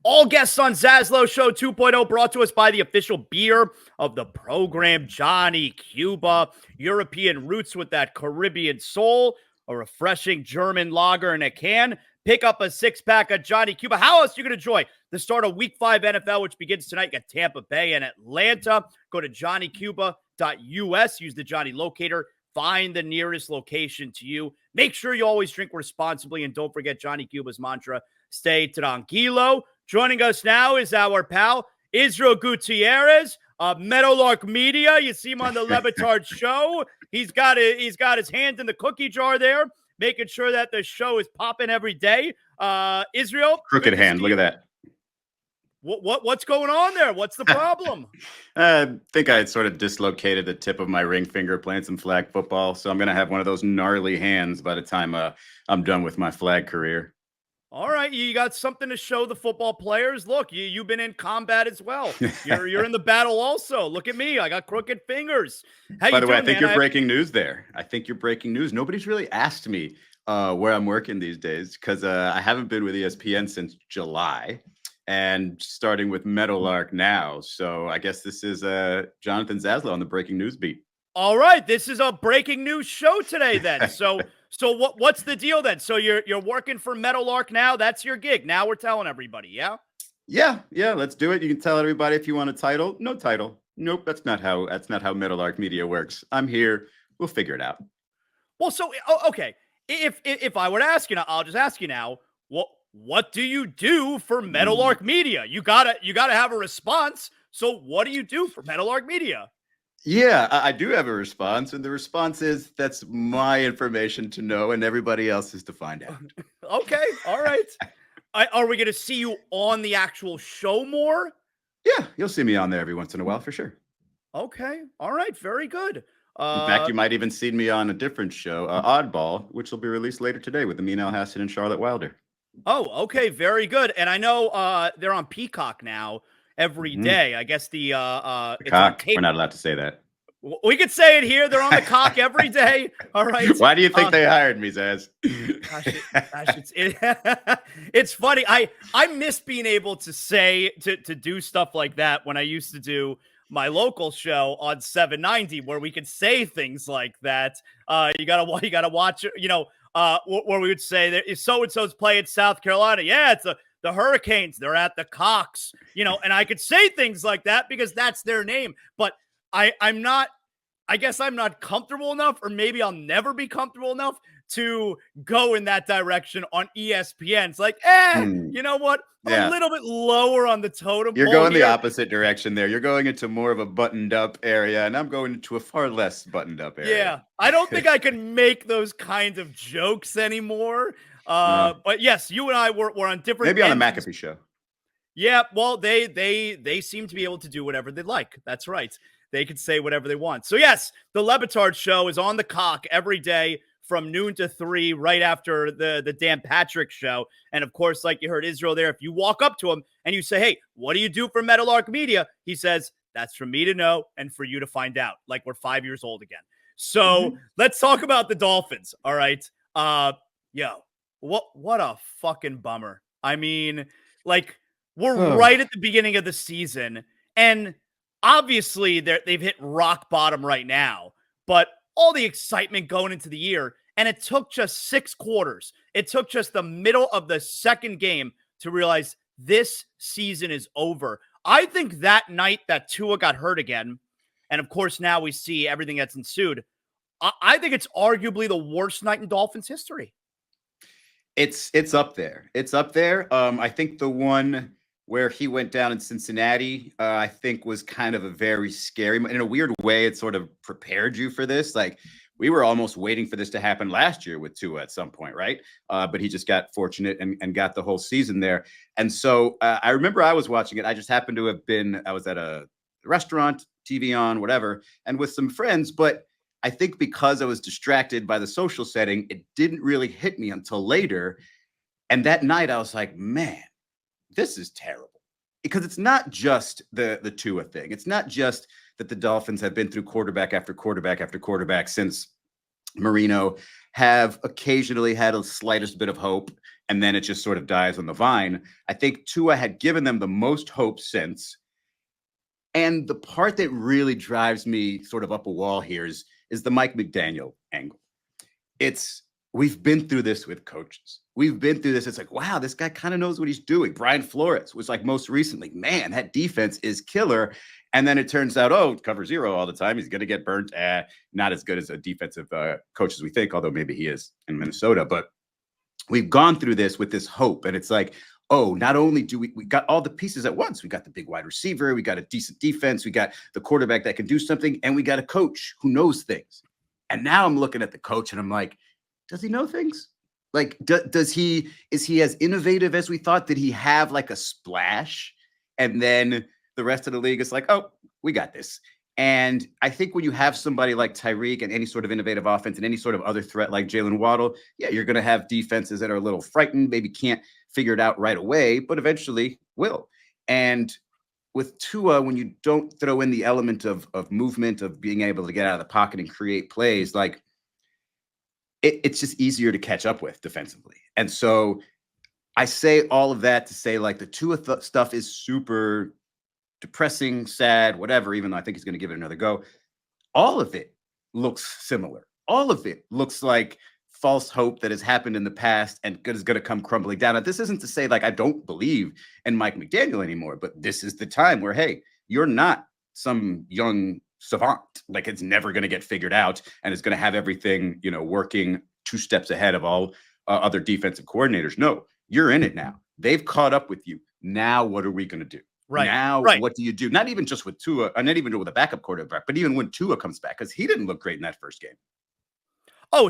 All guests on ZASLOW Show 2.0 brought to us by the official beer of the program, Johnny Cuba. European roots with that Caribbean soul, a refreshing German lager in a can. Pick up a six-pack of Johnny Cuba. How else are you going to enjoy the start of Week 5 NFL, which begins tonight? You got Tampa Bay and Atlanta. Go to johnnycuba.us. Use the Johnny Locator. Find the nearest location to you. Make sure you always drink responsibly, and don't forget Johnny Cuba's mantra, stay tranquilo. Joining us now is our pal, Israel Gutierrez, Meadowlark Media. You see him on the Levine show. He's got his hand in the cookie jar there, making sure that the show is popping every day. Israel. Crooked hand. Look at that. What's going on there? What's the problem? I think I had sort of dislocated the tip of my ring finger playing some flag football, so I'm going to have one of those gnarly hands by the time I'm done with my flag career. All right, you got something to show the football players. Look, you've been in combat as well. You're in the battle also. Look at me. I got crooked fingers. By the way, I think you're breaking news there. I think you're breaking news. Nobody's really asked me where I'm working these days because I haven't been with ESPN since July and starting with Meadowlark now. So I guess this is Jonathan ZASLOW on the breaking news beat. All right, this is a breaking news show today then. So what's the deal then? So you're working for Meadowlark now? That's your gig. Now we're telling everybody, yeah? Yeah, let's do it. You can tell everybody if you want a title. No title. Nope, that's not how Meadowlark Media works. I'm here. We'll figure it out. Well, so okay. If I were to ask you now, I'll just ask you now, what do you do for Meadowlark Media? You gotta have a response. So what do you do for Meadowlark Media? Yeah, I do have a response, and the response is that's my information to know, and everybody else is to find out. Okay, all right. Are we going to see you on the actual show more? Yeah, you'll see me on there every once in a while for sure. Okay, all right, very good. In fact, you might even see me on a different show, Oddball, which will be released later today with Amin Al-Hassan and Charlotte Wilder. Oh, okay, very good. And I know they're on Peacock now. Every day, I guess the cock. We're not allowed to say that. We could say it here. They're on the cock every day. All right. Why do you think they hired me, Zaz? It's funny. I miss being able to say to do stuff like that when I used to do my local show on 790, where we could say things like that. You gotta watch it. Where we would say that so and so's playing South Carolina. Yeah, it's the Hurricanes, they're at the Cox, and I could say things like that because that's their name. But I guess I'm not comfortable enough, or maybe I'll never be comfortable enough to go in that direction on ESPN. It's like, you know what? A little bit lower on the totem pole. You're going the opposite direction there. You're going into more of a buttoned up area, and I'm going into a far less buttoned up area. Yeah, I don't think I can make those kinds of jokes anymore. But yes, you and I were on different. Maybe on the McAfee show. Yeah, well, they seem to be able to do whatever they like. That's right. They can say whatever they want. So yes, the Levitard show is on the cock every day from noon to 3, right after the Dan Patrick show. And of course, like you heard Israel there, if you walk up to him and you say, "Hey, what do you do for Meadowlark Media?" He says, "That's for me to know and for you to find out." Like we're 5 years old again. So let's talk about the Dolphins. All right. What a fucking bummer. I mean, like we're right at the beginning of the season, and obviously they've hit rock bottom right now, but all the excitement going into the year, and it took just 6 quarters. It took just the middle of the second game to realize this season is over. I think that night that Tua got hurt again, and of course now we see everything that's ensued, I think it's arguably the worst night in Dolphins history. It's up there. It's up there. I think the one where he went down in Cincinnati, I think was kind of a very scary, in a weird way, it sort of prepared you for this. Like we were almost waiting for this to happen last year with Tua at some point, right? But he just got fortunate and got the whole season there. And so I remember I was watching it. I just happened to have I was at a restaurant, TV on, whatever, and with some friends, but I think because I was distracted by the social setting, it didn't really hit me until later. And that night I was like, man, this is terrible. Because it's not just the Tua thing. It's not just that the Dolphins have been through quarterback after quarterback after quarterback since Marino, have occasionally had a slightest bit of hope and then it just sort of dies on the vine. I think Tua had given them the most hope since. And the part that really drives me sort of up a wall here is the Mike McDaniel angle. We've been through this with coaches. We've been through this. It's like, wow, this guy kind of knows what he's doing. Brian Flores was like most recently, man, that defense is killer. And then it turns out, cover zero all the time. He's going to get burnt. Not as good as a defensive coach as we think, although maybe he is in Minnesota. But we've gone through this with this hope. And it's like, not only do we got all the pieces at once. We got the big wide receiver. We got a decent defense. We got the quarterback that can do something. And we got a coach who knows things. And now I'm looking at the coach and I'm like, does he know things? Like, is he as innovative as we thought? Did he have like a splash? And then the rest of the league is like, we got this. And I think when you have somebody like Tyreek and any sort of innovative offense and any sort of other threat like Jalen Waddle, you're going to have defenses that are a little frightened, maybe can't figure it out right away, but eventually will. And with Tua, when you don't throw in the element of movement, of being able to get out of the pocket and create plays, like it's just easier to catch up with defensively. And so I say all of that to say, like, the Tua stuff is super depressing, sad, whatever, even though I think he's going to give it another go. All of it looks similar. All of it looks like false hope that has happened in the past and is going to come crumbling down. Now, this isn't to say like I don't believe in Mike McDaniel anymore, but this is the time where, hey, you're not some young savant. Like, it's never going to get figured out and it's going to have everything, working 2 steps ahead of all other defensive coordinators. No, you're in it now. They've caught up with you. Now, what are we going to do? Right. Now, right. What do you do? Not even just with Tua, and not even with a backup quarterback, but even when Tua comes back, because he didn't look great in that first game.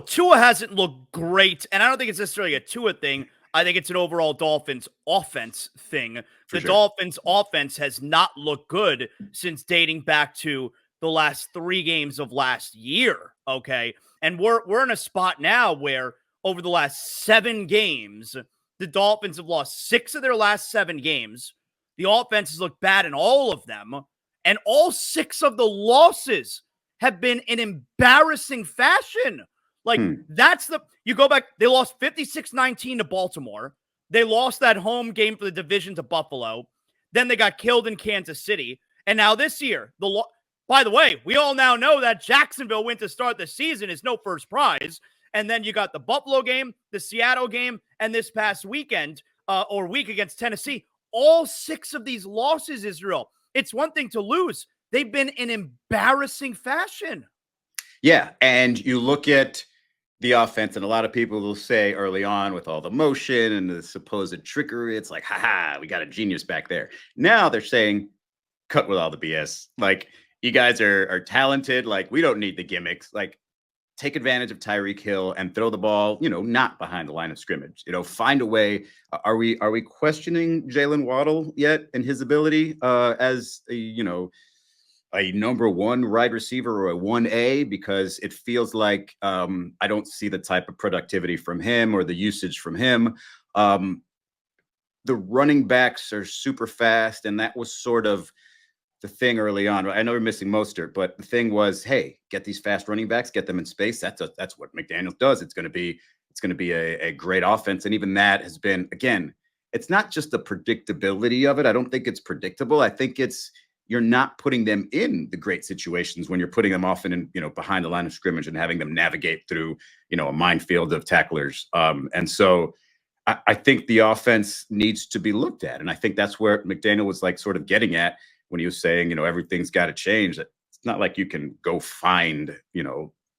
Tua hasn't looked great, and I don't think it's necessarily a Tua thing. I think it's an overall Dolphins offense thing. The Dolphins offense has not looked good since dating back to the last 3 games of last year, okay? And we're in a spot now where over the last 7 games, the Dolphins have lost 6 of their last 7 games. The offense has looked bad in all of them, and all 6 of the losses have been in embarrassing fashion. Like, you go back, they lost 56-19 to Baltimore. They lost that home game for the division to Buffalo. Then they got killed in Kansas City. And now this year, by the way, we all now know that Jacksonville win to start the season is no first prize. And then you got the Buffalo game, the Seattle game, and this past weekend or week against Tennessee. All 6 of these losses, Israel, it's one thing to lose. They've been in embarrassing fashion. Yeah, and you look at the offense, and a lot of people will say early on with all the motion and the supposed trickery, it's like, we got a genius back there. Now they're saying, cut with all the BS. Like, you guys are talented. Like, we don't need the gimmicks. Like, take advantage of Tyreek Hill and throw the ball, not behind the line of scrimmage. Find a way. Are we questioning Jalen Waddle yet and his ability as a number 1 wide receiver or a 1A? Because it feels like I don't see the type of productivity from him or the usage from him. The running backs are super fast, and that was sort of the thing early on. I know we're missing Mostert, but the thing was, hey, get these fast running backs, get them in space. That's what McDaniel does. It's going to be a great offense, and even that has been, again, it's not just the predictability of it. I don't think it's predictable. I think you're not putting them in the great situations when you're putting them often in, behind the line of scrimmage and having them navigate through, a minefield of tacklers. And so I think the offense needs to be looked at. And I think that's where McDaniel was like sort of getting at when he was saying, everything's got to change. It's not like you can go find,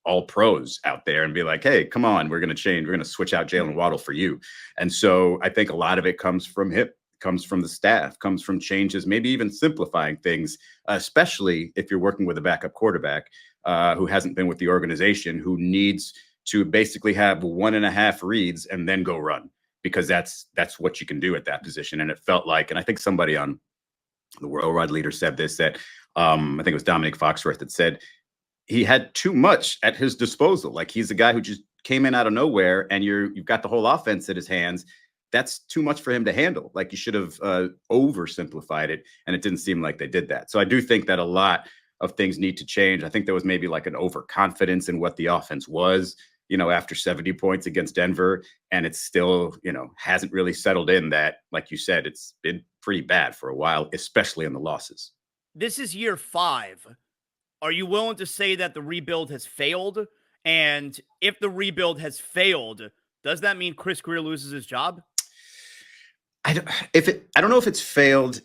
all pros out there and be like, hey, come on, we're going to change. We're going to switch out Jalen Waddle for you. And so I think a lot of it comes from him. Comes from the staff, comes from changes, maybe even simplifying things, especially if you're working with a backup quarterback who hasn't been with the organization, who needs to basically have 1.5 reads and then go run, because that's what you can do at that position. And it felt like, and I think somebody on the World Wide Leader said this, that I think it was Dominic Foxworth that said he had too much at his disposal. Like, he's a guy who just came in out of nowhere, and you've got the whole offense at his hands. That's too much for him to handle. Like, you should have oversimplified it, and it didn't seem like they did that. So I do think that a lot of things need to change. I think there was maybe like an overconfidence in what the offense was. after 70 points against Denver, and it's still, hasn't really settled in that, like you said, it's been pretty bad for a while, especially in the losses. This is year 5. Are you willing to say that the rebuild has failed? And if the rebuild has failed, does that mean Chris Greer loses his job? I don't know if it's failed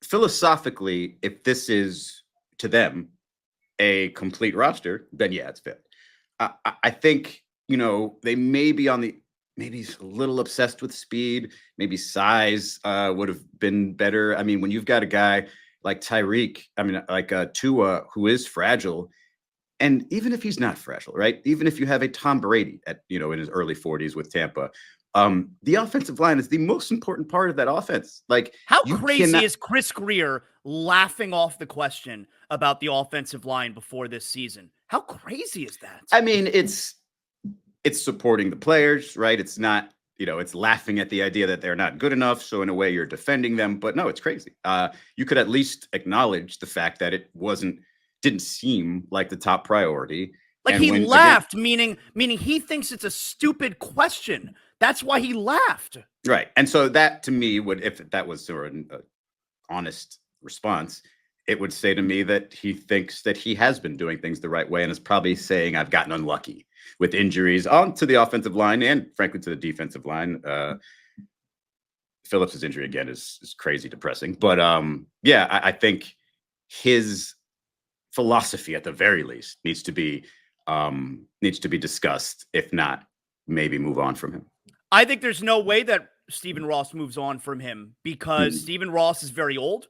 philosophically. If this is to them a complete roster, then yeah, it's failed. I think, they may be maybe a little obsessed with speed. Maybe size would have been better. I mean, when you've got a guy like Tyreek, like Tua, who is fragile, and even if he's not fragile, right? Even if you have a Tom Brady at, in his early 40s with Tampa, the offensive line is the most important part of that offense. Like, how crazy is Chris Greer laughing off the question about the offensive line before this season? How crazy is that? I mean, it's supporting the players, right? It's not, it's laughing at the idea that they're not good enough. So in a way, you're defending them. But no, it's crazy. You could at least acknowledge the fact that it didn't seem like the top priority. Like, and he laughed, meaning he thinks it's a stupid question. That's why he laughed. Right. And so that, to me, if that was an honest response, it would say to me that he thinks that he has been doing things the right way and is probably saying, I've gotten unlucky with injuries onto the offensive line and, frankly, to the defensive line. Phillips' injury, again, is crazy depressing. But, I think his philosophy, at the very least, needs to be discussed. If not, maybe move on from him. I think there's no way that Stephen Ross moves on from him because Stephen Ross is very old,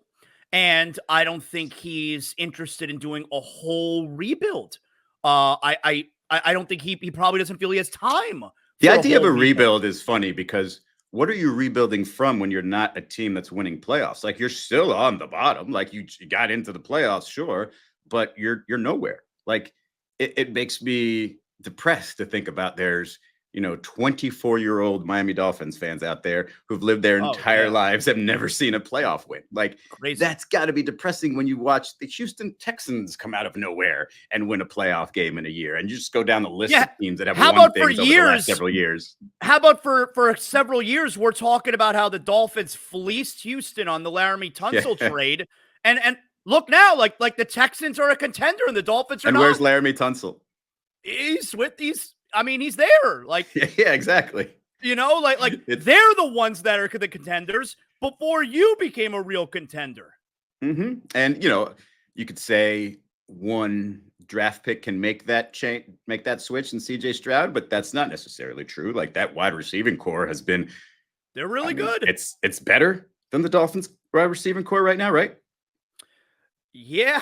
and I don't think he's interested in doing a whole rebuild. I don't think he probably doesn't feel he has time. The idea of a rebuild is funny because what are you rebuilding from when you're not a team that's winning playoffs? Like, you're still on the bottom. Like, you got into the playoffs, sure, but you're nowhere. Like, it makes me depressed to think about there's 24-year-old Miami Dolphins fans out there who've lived their entire lives, have never seen a playoff win. Like, crazy. That's got to be depressing when you watch the Houston Texans come out of nowhere and win a playoff game in a year. And you just go down the list of teams that have won things over the last several years. How about for several years, we're talking about how the Dolphins fleeced Houston on the Laramie Tunsil trade. And look now, like the Texans are a contender and the Dolphins are not. And where's Laramie Tunsil? He's with these. I mean, he's there. Like, yeah, exactly. Like they're the ones that are the contenders before you became a real contender. Mm-hmm. And you could say one draft pick can make that change, make that switch in CJ Stroud, but that's not necessarily true. Like, that wide receiving core has been, they're really good. It's better than the Dolphins wide receiving core right now, right? Yeah.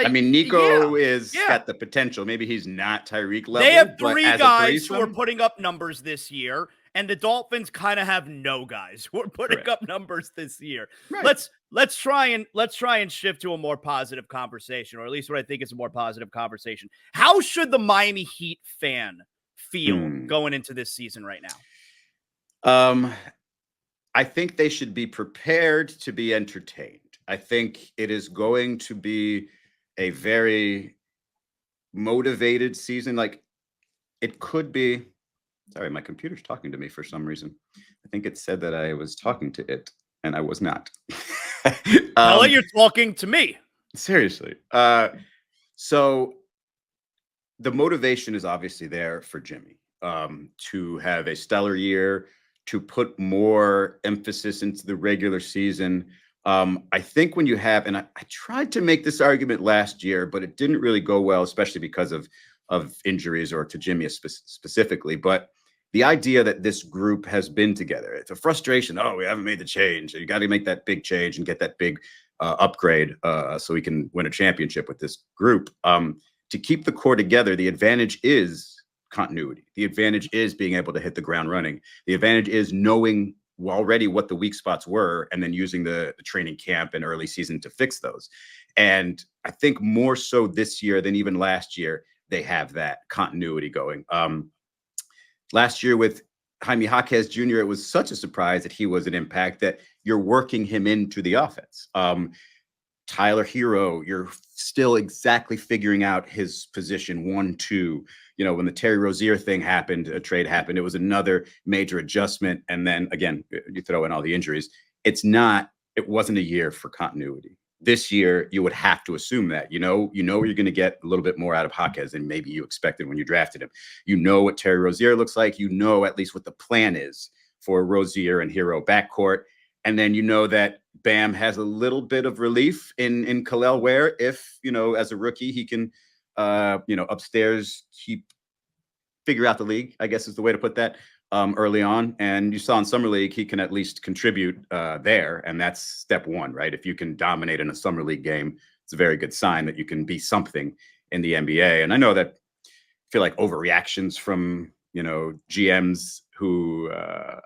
Nico is got the potential. Maybe he's not Tyreek level. They have 3 guys who are putting up numbers this year, and the Dolphins kind of have no guys who are putting up numbers this year. Right. Let's try and shift to a more positive conversation, or at least what I think is a more positive conversation. How should the Miami Heat fan feel going into this season right now? I think they should be prepared to be entertained. I think it is going to be a very motivated season. Like, it could be. Sorry, my computer's talking to me for some reason. I think it said that I was talking to it, and I was not. Well, you're talking to me. Seriously. So the motivation is obviously there for Jimmy to have a stellar year, to put more emphasis into the regular season. I think when you have, and I tried to make this argument last year, but it didn't really go well, especially because of injuries, or to Jimmy specifically. But the idea that this group has been together, it's a frustration. Oh, we haven't made the change. You got to make that big change and get that big upgrade so we can win a championship with this group. To keep the core together, the advantage is continuity. The advantage is being able to hit the ground running. The advantage is knowing already what the weak spots were and then using the training camp and early season to fix those. And I think more so this year than even last year, they have that continuity going. Last year with Jaime Jaquez Jr., it was such a surprise that he was an impact that you're working him into the offense. Tyler Hero, you're still exactly figuring out his position 1, 2. You know, when the Terry Rozier thing happened, a trade happened, it was another major adjustment. And then again, you throw in all the injuries. It wasn't a year for continuity. This year, you would have to assume that, you know, you're going to get a little bit more out of Jaquez than maybe you expected when you drafted him. You know what Terry Rozier looks like. You know at least what the plan is for Rozier and Hero backcourt. And then you know that Bam has a little bit of relief in Kel'el Ware if, you know, as a rookie, he can, upstairs figure out the league, I guess is the way to put that, early on. And you saw in Summer League, he can at least contribute there. And that's step one, right? If you can dominate in a Summer League game, it's a very good sign that you can be something in the NBA. And I know that I feel like overreactions from, you know, GMs who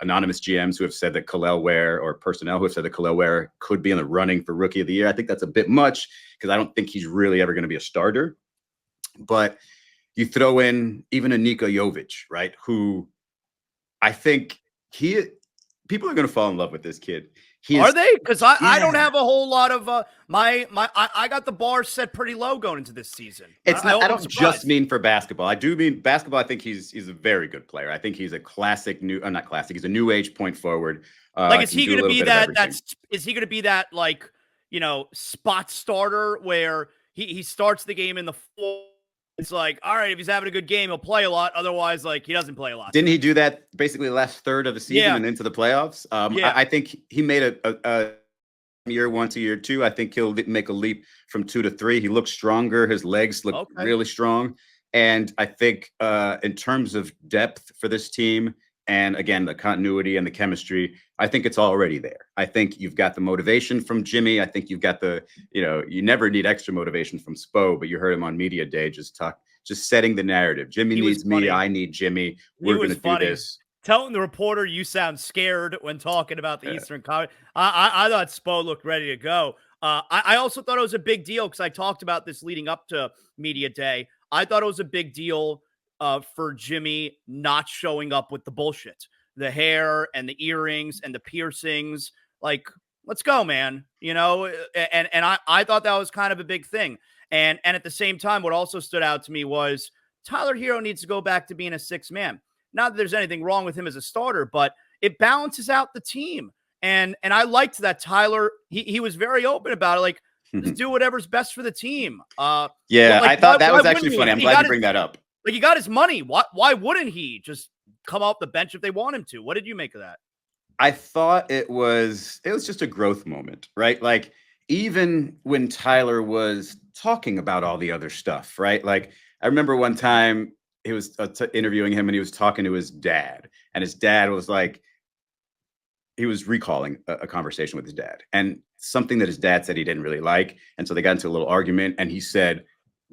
anonymous GMs who have said that Kel'el Ware, or personnel who have said that Kel'el Ware could be in the running for Rookie of the Year. I think that's a bit much because I don't think he's really ever going to be a starter. But you throw in even a Nikola Jovic, right? Who I think people are going to fall in love with this kid. Are they? Because I don't have a whole lot of I got the bar set pretty low going into this season. I don't just mean for basketball. I do mean basketball. I think he's a very good player. I think he's a classic not classic. He's a new age point forward. Like, is he going to be that? Is he going to be that, like, you know, spot starter where he starts the game in the floor? It's like, all right, if he's having a good game, he'll play a lot. Otherwise, like, he doesn't play a lot. Didn't he do that basically the last third of the season and into the playoffs? I think he made a year 1 to year 2. I think he'll make a leap from 2 to 3. He looks stronger. His legs look really strong. And I think in terms of depth for this team, and again, the continuity and the chemistry, I think it's already there. I think you've got the motivation from Jimmy. I think you've got you never need extra motivation from Spo, but you heard him on media day just setting the narrative. Jimmy needs me. I need Jimmy. We're going to do this. Telling the reporter you sound scared when talking about the Eastern Conference. I thought Spo looked ready to go. I also thought it was a big deal because I talked about this leading up to media day. I thought it was a big deal for Jimmy not showing up with the bullshit, the hair and the earrings and the piercings. Like, let's go, man. You know, and I thought that was kind of a big thing. And at the same time, what also stood out to me was Tyler Hero needs to go back to being a 6 man. Not that there's anything wrong with him as a starter, but it balances out the team. And I liked that Tyler, he was very open about it. Like, just do whatever's best for the team. I thought that was actually funny. I'm glad you bring that up. Like, he got his money. Why wouldn't he just come off the bench if they want him to? What did you make of that? I thought it was just a growth moment, right? Like, even when Tyler was talking about all the other stuff, right? Like, I remember one time he was interviewing him and he was talking to his dad, and his dad was like, he was recalling a conversation with his dad and something that his dad said he didn't really like. And so they got into a little argument, and he said,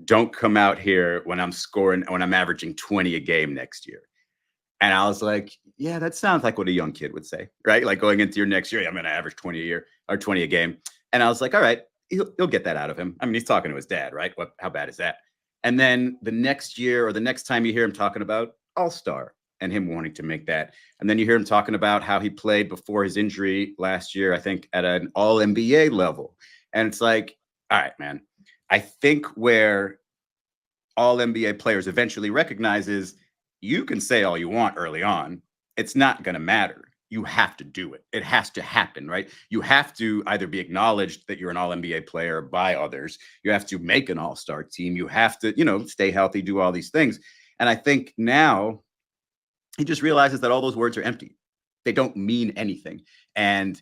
don't come out here when I'm averaging 20 a game next year. And I was like, yeah, that sounds like what a young kid would say, right? Like, going into your next year, I'm going to average 20 a year or 20 a game. And I was like, all right, he'll get that out of him. I mean, he's talking to his dad, right? How bad is that? And then the next year, or the next time you hear him talking about All-Star and him wanting to make that. And then you hear him talking about how he played before his injury last year, I think at an All-NBA level. And it's like, all right, man, I think where All-NBA players eventually recognize is you can say all you want early on. It's not going to matter. You have to do it. It has to happen, right? You have to either be acknowledged that you're an All-NBA player by others. You have to make an All-Star team. You have to, stay healthy, do all these things. And I think now he just realizes that all those words are empty. They don't mean anything. And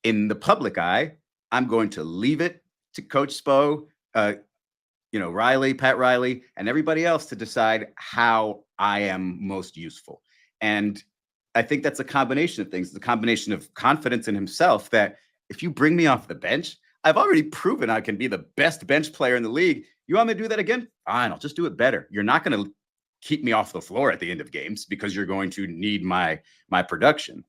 in the public eye, I'm going to leave it to Coach Spo, Pat Riley, and everybody else to decide how I am most useful. And I think that's a combination of things. It's a combination of confidence in himself that if you bring me off the bench, I've already proven I can be the best bench player in the league. You want me to do that again? Fine, I'll just do it better. You're not going to keep me off the floor at the end of games because you're going to need my production.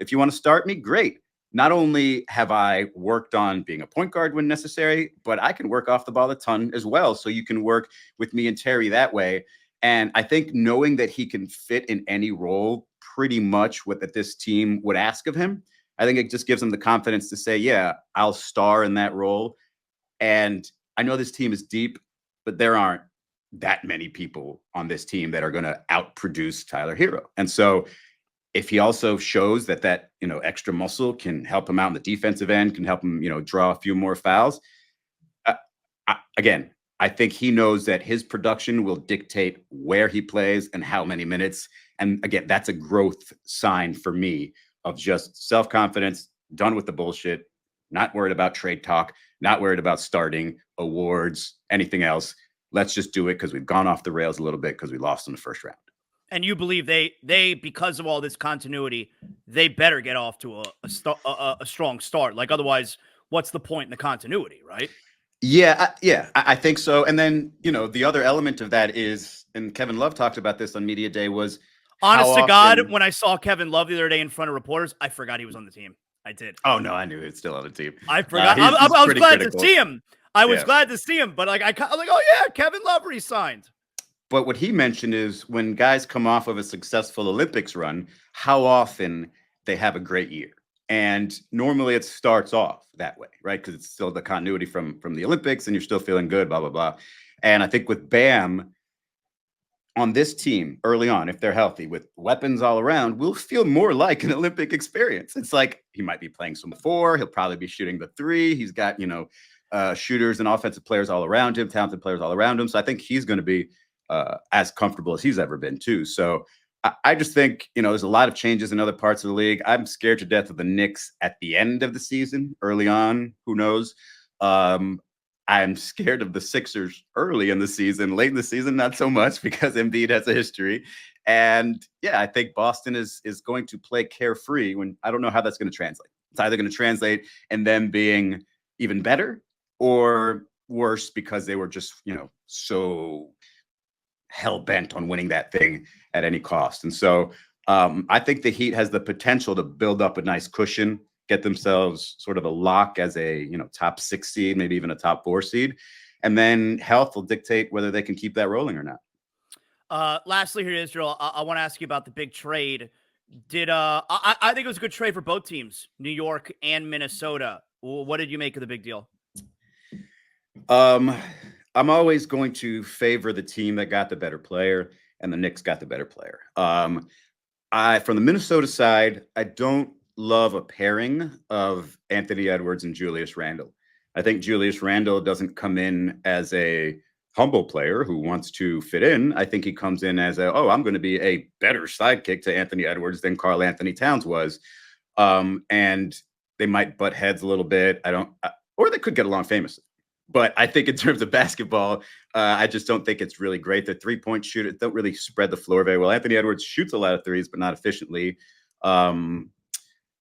If you want to start me, great. Not only have I worked on being a point guard when necessary, but I can work off the ball a ton as well. So you can work with me and Terry that way. And I think knowing that he can fit in any role pretty much what that this team would ask of him, I think it just gives him the confidence to say, yeah, I'll star in that role. And I know this team is deep, but there aren't that many people on this team that are going to outproduce Tyler Hero. And so if he also shows that extra muscle can help him out in the defensive end, can help him, draw a few more fouls. Again, I think he knows that his production will dictate where he plays and how many minutes. And again, that's a growth sign for me of just self-confidence, done with the bullshit, not worried about trade talk, not worried about starting, awards, anything else. Let's just do it because we've gone off the rails a little bit because we lost in the first round. And you believe they because of all this continuity, they better get off to a strong start. Like otherwise, what's the point in the continuity, right? Yeah, I think so. And then, the other element of that is, and Kevin Love talked about this on Media Day, was honest to God, when I saw Kevin Love the other day in front of reporters, I forgot he was on the team. I did. Oh, no, I knew he was still on the team. I forgot. I was glad to see him. I was glad to see him, but I was like, oh, yeah, Kevin Love re-signed. But what he mentioned is when guys come off of a successful Olympics run, how often they have a great year. And normally it starts off that way, right? Because it's still the continuity from the Olympics and you're still feeling good, blah, blah, blah. And I think with Bam on this team early on, if they're healthy with weapons all around, we'll feel more like an Olympic experience. It's like he might be playing some 4. He'll probably be shooting the 3. He's got, shooters and offensive players all around him, talented players all around him. So I think he's going to be as comfortable as he's ever been too. So I just think, there's a lot of changes in other parts of the league. I'm scared to death of the Knicks at the end of the season, early on, who knows? I'm scared of the Sixers early in the season, late in the season, not so much because Embiid has a history. And yeah, I think Boston is going to play carefree when I don't know how that's going to translate. It's either going to translate and them being even better or worse because they were just, so hell-bent on winning that thing at any cost. And so I think the Heat has the potential to build up a nice cushion, get themselves sort of a lock as a top 6 seed, maybe even a top 4 seed. And then health will dictate whether they can keep that rolling or not. Lastly here, Israel, I want to ask you about the big trade. I think it was a good trade for both teams, New York and Minnesota. What did you make of the big deal? I'm always going to favor the team that got the better player, and the Knicks got the better player. From the Minnesota side, I don't love a pairing of Anthony Edwards and Julius Randle. I think Julius Randle doesn't come in as a humble player who wants to fit in. I think he comes in as I'm going to be a better sidekick to Anthony Edwards than Karl Anthony Towns was. And they might butt heads a little bit. Or they could get along famously. But I think in terms of basketball, I just don't think it's really great. The 3-point shooters don't really spread the floor very well. Anthony Edwards shoots a lot of threes, but not efficiently. Are you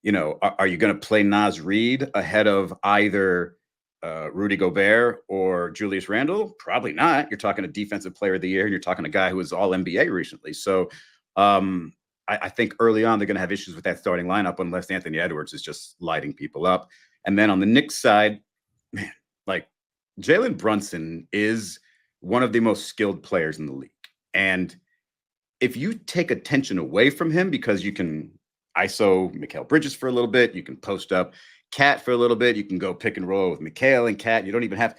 going to play Naz Reid ahead of either Rudy Gobert or Julius Randle? Probably not. You're talking a defensive player of the year, and you're talking a guy who was all NBA recently. So I think early on they're going to have issues with that starting lineup unless Anthony Edwards is just lighting people up. And then on the Knicks side, man, Jalen Brunson is one of the most skilled players in the league. And if you take attention away from him because you can ISO Mikal Bridges for a little bit, you can post up Cat for a little bit, you can go pick and roll with Mikal and Cat. You don't even have,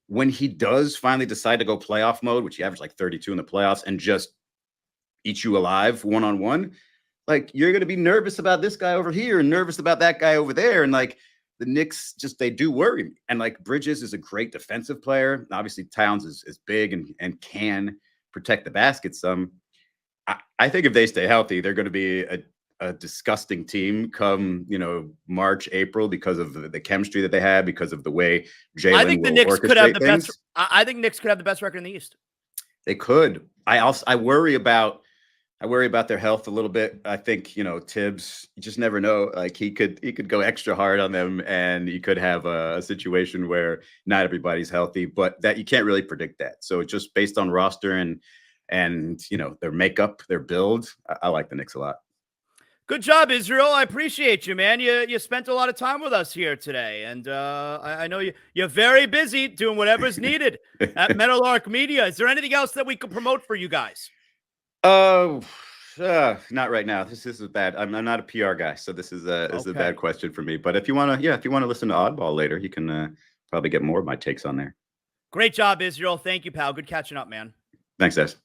when he does finally decide to go playoff mode, which he averaged 32 in the playoffs, and just eat you alive one-on-one, you're going to be nervous about this guy over here and nervous about that guy over there. And the Knicks they do worry me. And Bridges is a great defensive player. Obviously Towns is big and can protect the basket some. I think if they stay healthy, they're going to be a disgusting team come, March, April, because of the chemistry that they have, because of the way Jalen I think the Knicks could have the things. best. I think Knicks could have the best record in the East. They could. I worry about their health a little bit. I think, Tibbs, you just never know. He could go extra hard on them, and you could have a situation where not everybody's healthy, but that you can't really predict that. So just based on roster and their makeup, their build, I like the Knicks a lot. Good job, Israel. I appreciate you, man. You spent a lot of time with us here today, and I know you're very busy doing whatever's needed at Meadowlark Media. Is there anything else that we could promote for you guys? Not right now. This is bad. I'm not a PR guy, so this is a bad question for me. But if you want to listen to Oddball later, you can probably get more of my takes on there. Great job, Israel. Thank you, pal. Good catching up, man. Thanks, Des.